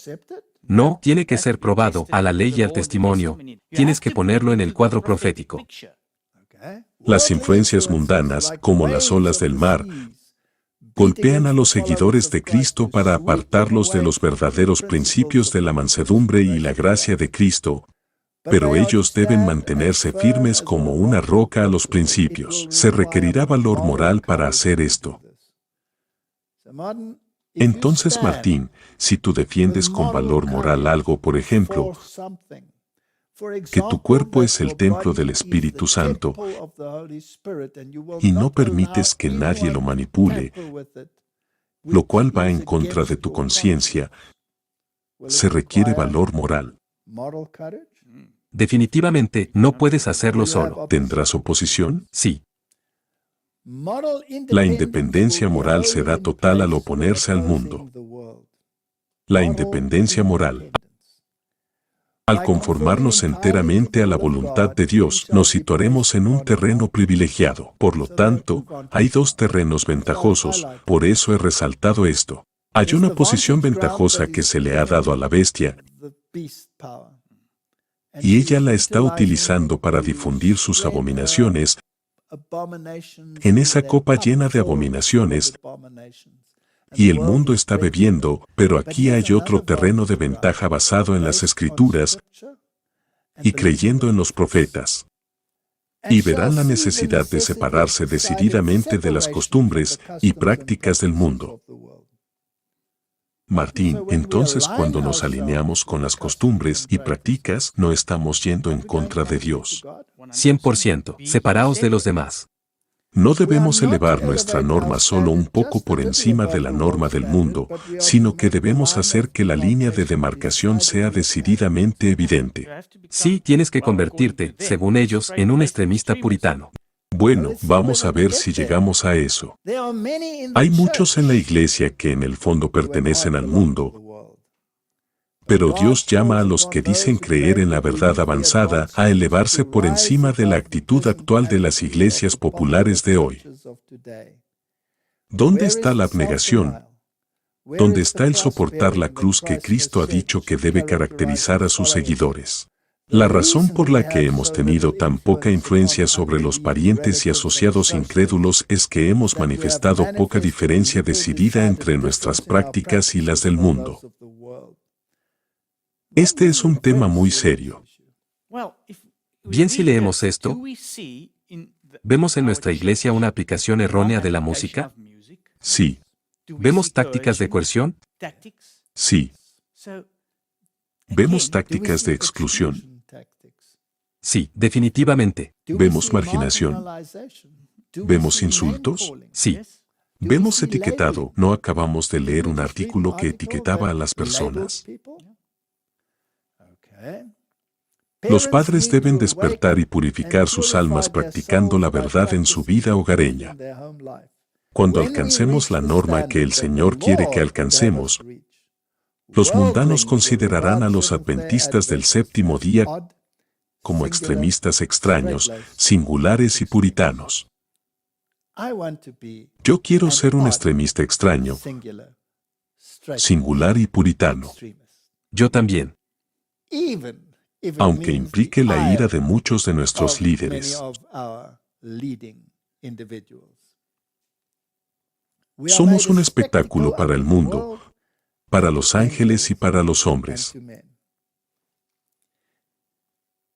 No, tiene que ser probado a la ley y al testimonio. Tienes que ponerlo en el cuadro profético. Las influencias mundanas, como las olas del mar, golpean a los seguidores de Cristo para apartarlos de los verdaderos principios de la mansedumbre y la gracia de Cristo. pero ellos deben mantenerse firmes como una roca a los principios. Se requerirá valor moral para hacer esto. Entonces, Martín, si tú defiendes con valor moral algo, por ejemplo, que tu cuerpo es el templo del Espíritu Santo y no permites que nadie lo manipule, lo cual va en contra de tu conciencia, se requiere valor moral. Definitivamente, no puedes hacerlo solo. ¿Tendrás oposición? Sí. La independencia moral será total al oponerse al mundo. La independencia moral. Al conformarnos enteramente a la voluntad de Dios, nos situaremos en un terreno privilegiado. Por lo tanto, hay dos terrenos ventajosos, por eso he resaltado esto. Hay una posición ventajosa que se le ha dado a la bestia, y ella la está utilizando para difundir sus abominaciones en esa copa llena de abominaciones, y el mundo está bebiendo, pero aquí hay otro terreno de ventaja basado en las Escrituras y creyendo en los profetas. Y verán la necesidad de separarse decididamente de las costumbres y prácticas del mundo. Martín, entonces cuando nos alineamos con las costumbres y prácticas, no estamos yendo en contra de Dios. 100%. Separaos de los demás. No debemos elevar nuestra norma solo un poco por encima de la norma del mundo, sino que debemos hacer que la línea de demarcación sea decididamente evidente. Sí, tienes que convertirte, según ellos, en un extremista puritano. Bueno, vamos a ver si llegamos a eso. Hay muchos en la iglesia que en el fondo pertenecen al mundo, pero Dios llama a los que dicen creer en la verdad avanzada a elevarse por encima de la actitud actual de las iglesias populares de hoy. ¿Dónde está la abnegación? ¿Dónde está el soportar la cruz que Cristo ha dicho que debe caracterizar a sus seguidores? La razón por la que hemos tenido tan poca influencia sobre los parientes y asociados incrédulos es que hemos manifestado poca diferencia decidida entre nuestras prácticas y las del mundo. Este es un tema muy serio. Bien, si leemos esto, ¿vemos en nuestra iglesia una aplicación errónea de la música? Sí. ¿Vemos tácticas de coerción? Sí. ¿Vemos tácticas de exclusión? Sí, definitivamente. ¿Vemos marginación? ¿Vemos insultos? Sí. ¿Vemos etiquetado? ¿No acabamos de leer un artículo que etiquetaba a las personas? Los padres deben despertar y purificar sus almas practicando la verdad en su vida hogareña. Cuando alcancemos la norma que el Señor quiere que alcancemos, los mundanos considerarán a los adventistas del séptimo día como extremistas extraños, singulares y puritanos. Yo quiero ser un extremista extraño, singular y puritano. Yo también. Aunque implique la ira de muchos de nuestros líderes. Somos un espectáculo para el mundo, para los ángeles y para los hombres.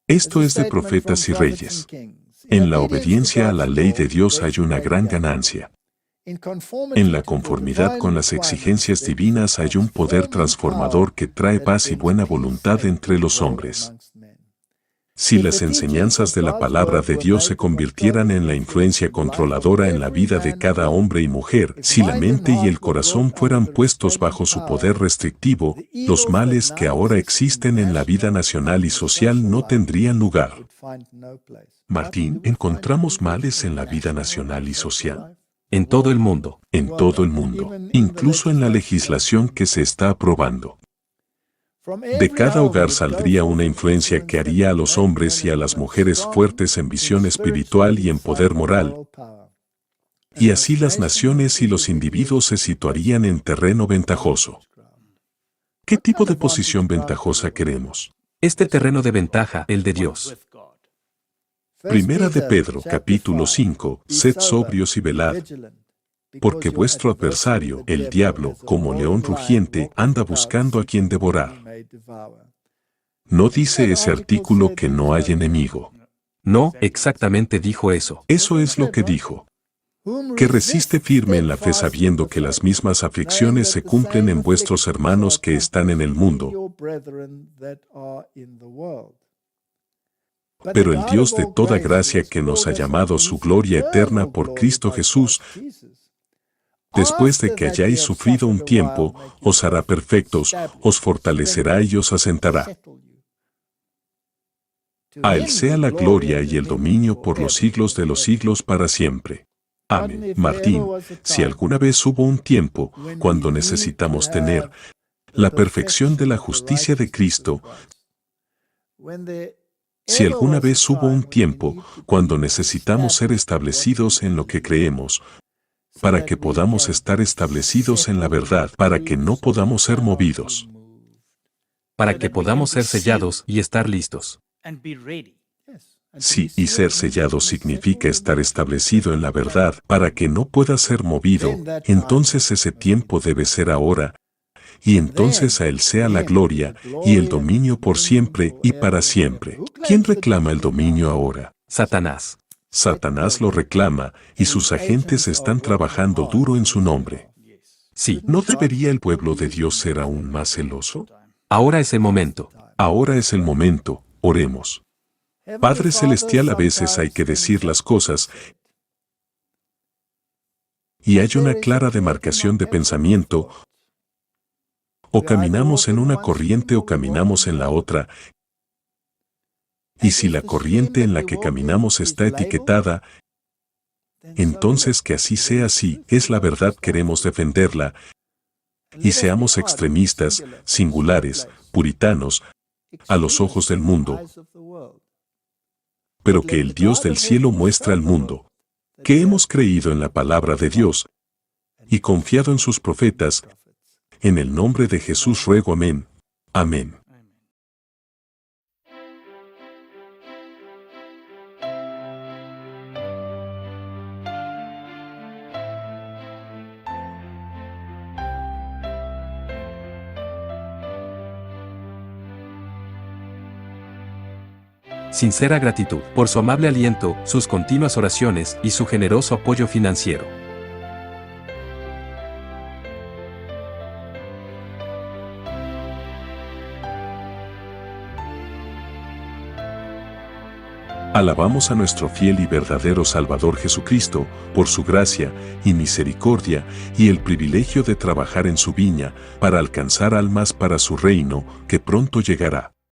Esto es de Profetas y Reyes. En la obediencia a la ley de Dios hay una gran ganancia. En la conformidad con las exigencias divinas hay un poder transformador que trae paz y buena voluntad entre los hombres. Si las enseñanzas de la palabra de Dios se convirtieran en la influencia controladora en la vida de cada hombre y mujer, si la mente y el corazón fueran puestos bajo su poder restrictivo, los males que ahora existen en la vida nacional y social no tendrían lugar. Martín, ¿encontramos males en la vida nacional y social? En todo el mundo. En todo el mundo, incluso en la legislación que se está aprobando. De cada hogar saldría una influencia que haría a los hombres y a las mujeres fuertes en visión espiritual y en poder moral. Y así las naciones y los individuos se situarían en terreno ventajoso. ¿Qué tipo de posición ventajosa queremos? Este terreno de ventaja, el de Dios. Primera de Pedro, capítulo 5, sed sobrios y velad, porque vuestro adversario, el diablo, como león rugiente, anda buscando a quien devorar. No dice ese artículo que no hay enemigo. No, exactamente dijo eso. Eso es lo que dijo. Que resiste firme en la fe sabiendo que las mismas aflicciones se cumplen en vuestros hermanos que están en el mundo. Pero el Dios de toda gracia que nos ha llamado su gloria eterna por Cristo Jesús, después de que hayáis sufrido un tiempo, os hará perfectos, os fortalecerá y os asentará. A Él sea la gloria y el dominio por los siglos de los siglos para siempre. Amén. Martín, si alguna vez hubo un tiempo cuando necesitamos tener la perfección de la justicia de Cristo, si alguna vez hubo un tiempo cuando necesitamos ser establecidos en lo que creemos, para que podamos estar establecidos en la verdad, para que no podamos ser movidos, Para que podamos ser sellados y estar listos. Sí, y ser sellado significa estar establecido en la verdad para que no pueda ser movido, entonces ese tiempo debe ser ahora, y entonces a Él sea la gloria y el dominio por siempre y para siempre. ¿Quién reclama el dominio ahora? Satanás. Satanás lo reclama y sus agentes están trabajando duro en su nombre. Sí. ¿No debería el pueblo de Dios ser aún más celoso? Ahora es el momento. Ahora es el momento, oremos. Padre Celestial, a veces hay que decir las cosas y hay una clara demarcación de pensamiento, o caminamos en una corriente o caminamos en la otra, y si la corriente en la que caminamos está etiquetada, entonces que así sea. Así es la verdad, queremos defenderla, y seamos extremistas, singulares, puritanos, a los ojos del mundo, pero que el Dios del cielo muestra al mundo que hemos creído en la palabra de Dios y confiado en sus profetas. En el nombre de Jesús ruego, amén. Amén. Sincera gratitud por su amable aliento, sus continuas oraciones y su generoso apoyo financiero. Alabamos a nuestro fiel y verdadero Salvador Jesucristo, por su gracia y misericordia y el privilegio de trabajar en su viña para alcanzar almas para su reino, que pronto llegará.